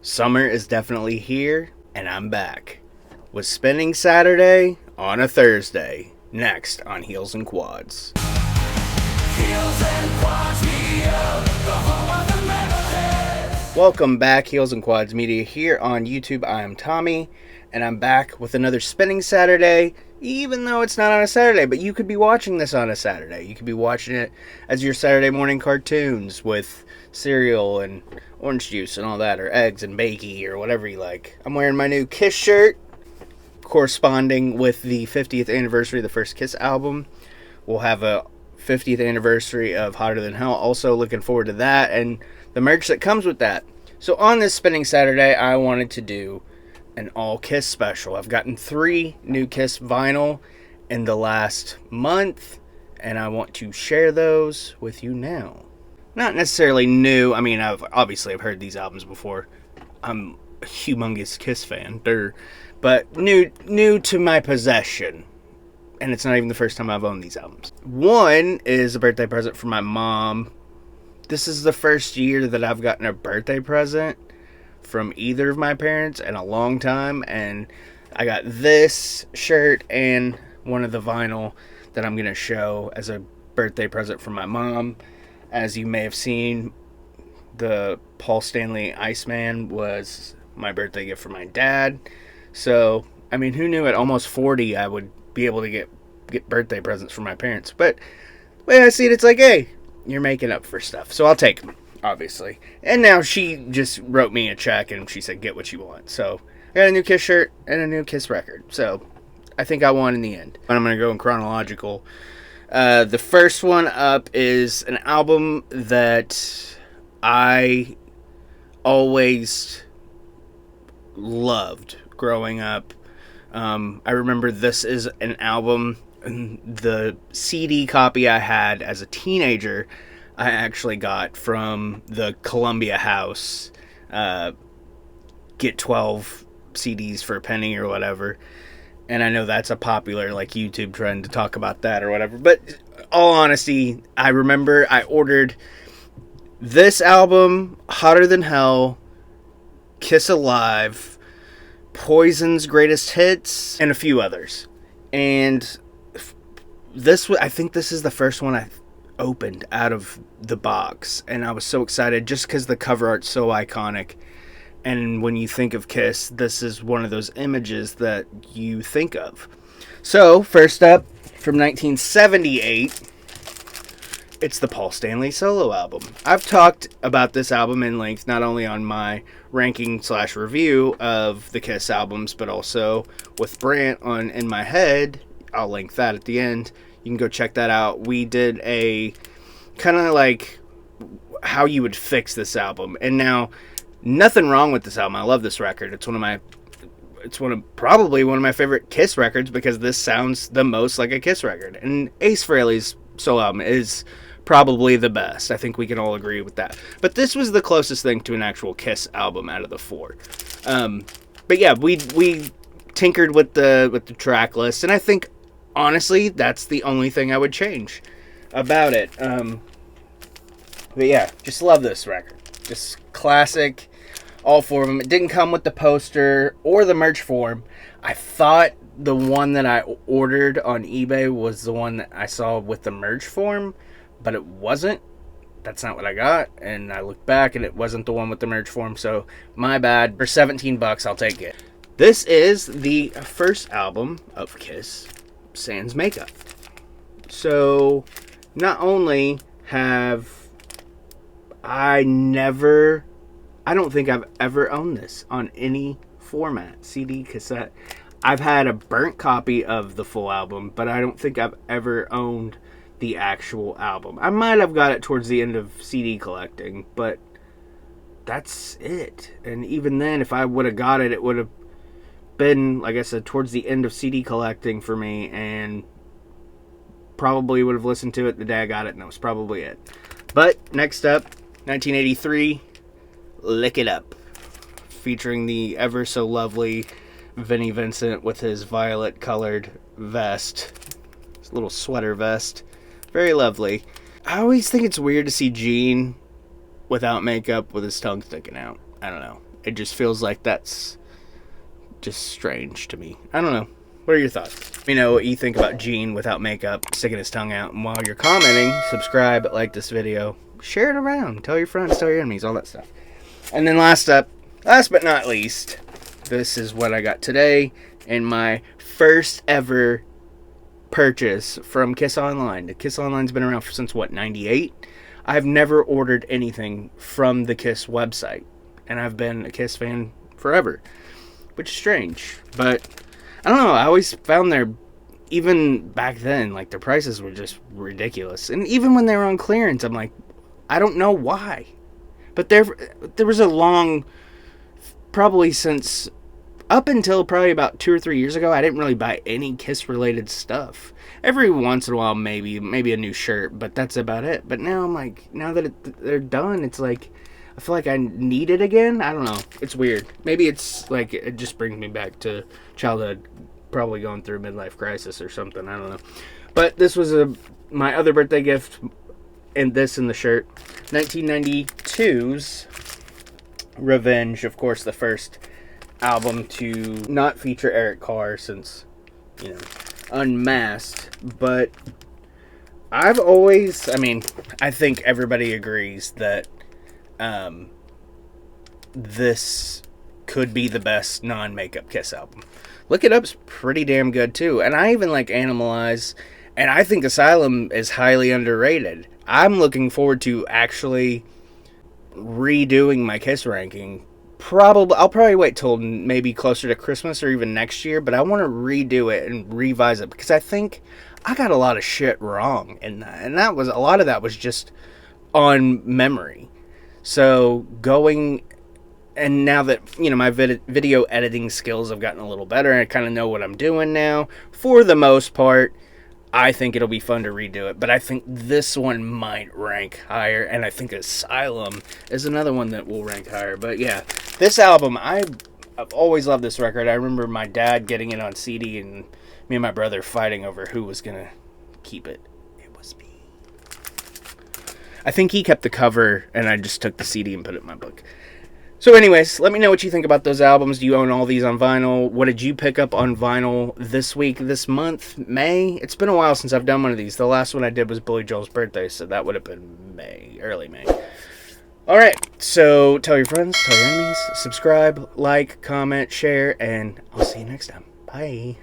Summer is definitely here, and I'm back with Spinning Saturday on a Thursday. Next on Heels and Quads. Heels and Quads Media, the home of the metalhead. Welcome back, Heels and Quads Media here on YouTube. I am Tommy, and I'm back with another Spinning Saturday, even though it's not on a Saturday, but you could be watching this on a Saturday. You could be watching it as your Saturday morning cartoons with cereal and orange juice and all that, or eggs and bakey, or whatever you like. I'm wearing my new Kiss shirt, corresponding with the 50th anniversary of the first Kiss album. We'll have a 50th anniversary of Hotter Than Hell, also looking forward to that, and the merch that comes with that. So on this Spinning Saturday, I wanted to do an all Kiss special. I've gotten 3 new Kiss vinyl in the last month, and I want to share those with you now. Not necessarily new. I mean, I've heard these albums before. I'm a humongous Kiss fan, but new to my possession. And it's not even the first time I've owned these albums. One is a birthday present from my mom. This is the first year that I've gotten a birthday present from either of my parents in a long time, and I got this shirt and one of the vinyl that I'm going to show as a birthday present from my mom. As you may have seen, the Paul Stanley Iceman was my birthday gift from my dad. So, I mean, who knew at almost 40 I would be able to get birthday presents from my parents? But the way I see it, it's like, hey, you're making up for stuff. So I'll take them, obviously. And now she just wrote me a check and she said, get what you want. So I got a new Kiss shirt and a new Kiss record. So I think I won in the end. But I'm going to go in chronological. The first one up is an album that I always loved growing up. I remember this is an album, the CD copy I had as a teenager, I actually got from the Columbia House. Get 12 CDs for a penny or whatever. And I know that's a popular YouTube trend to talk about that or whatever. But all honesty, I remember I ordered this album, Hotter Than Hell, Kiss Alive, Poison's Greatest Hits, and a few others. And I think this is the first one I opened out of the box. And I was so excited just because the cover art's so iconic. And when you think of Kiss, this is one of those images that you think of. So, first up, from 1978, it's the Paul Stanley solo album. I've talked about this album in length, not only on my ranking/review of the Kiss albums, but also with Brant on In My Head. I'll link that at the end. You can go check that out. We did a kind of like how you would fix this album. And now, nothing wrong with this album. I love this record. It's probably one of my favorite Kiss records because this sounds the most like a Kiss record. And Ace Frehley's solo album is probably the best. I think we can all agree with that. But this was the closest thing to an actual Kiss album out of the 4. But yeah, we tinkered with the track list, and I think honestly that's the only thing I would change about it. But yeah, just love this record. Just classic. All 4 of them. It didn't come with the poster or the merch form. I thought the one that I ordered on eBay was the one that I saw with the merch form, but it wasn't. That's not what I got. And I looked back and it wasn't the one with the merch form, so my bad. For $17, I'll take it. This is the first album of Kiss, sans makeup. So, not only have I don't think I've ever owned this on any format, CD, cassette. I've had a burnt copy of the full album, but I don't think I've ever owned the actual album. I might have got it towards the end of CD collecting, but that's it. And even then, if I would have got it, it would have been, like I said, towards the end of CD collecting for me, and probably would have listened to it the day I got it, and that was probably it. But next up, 1983, Lick It Up, featuring the ever so lovely Vinnie Vincent with his violet colored vest, his little sweater vest. Very lovely. I always think it's weird to see Gene without makeup with his tongue sticking out. I don't know. It just feels like that's just strange to me. I don't know. What are your thoughts? Let me know what you think about Gene without makeup, sticking his tongue out. And while you're commenting, subscribe, like this video, share it around, tell your friends, tell your enemies, all that stuff. And then last but not least, this is what I got today in my first ever purchase from Kiss Online. The Kiss Online's been around since, what, 98? I've never ordered anything from the Kiss website. And I've been a Kiss fan forever, which is strange. But I don't know, I always found even back then, like, their prices were just ridiculous. And even when they were on clearance, I'm like, I don't know why. But there was a long, probably since, up until probably about 2 or 3 years ago, I didn't really buy any Kiss-related stuff. Every once in a while, maybe a new shirt, but that's about it. But now I'm like, now that they're done, it's like, I feel like I need it again. I don't know. It's weird. Maybe it's like it just brings me back to childhood, probably going through a midlife crisis or something. I don't know. But this was my other birthday gift, and this in the shirt. 1992's Revenge, of course, the first album to not feature Eric Carr since, Unmasked. But I've always, I think everybody agrees that this could be the best non-makeup Kiss album. Look It Up's pretty damn good too, and I even like Animalize, and I think Asylum is highly underrated. I'm looking forward to actually redoing my Kiss ranking. I'll probably wait till maybe closer to Christmas or even next year, but I want to redo it and revise it because I think I got a lot of shit wrong in that, and a lot of that was just on memory. So and now that, my video editing skills have gotten a little better, and I kind of know what I'm doing now, for the most part, I think it'll be fun to redo it. But I think this one might rank higher, and I think Asylum is another one that will rank higher. But yeah, this album, I've always loved this record. I remember my dad getting it on CD, and me and my brother fighting over who was going to keep it. It was me. I think he kept the cover, and I just took the CD and put it in my book. So anyways, let me know what you think about those albums. Do you own all these on vinyl? What did you pick up on vinyl this week, this month, May? It's been a while since I've done one of these. The last one I did was Billy Joel's birthday, so that would have been May, early May. Alright, so tell your friends, tell your enemies, subscribe, like, comment, share, and I'll see you next time. Bye.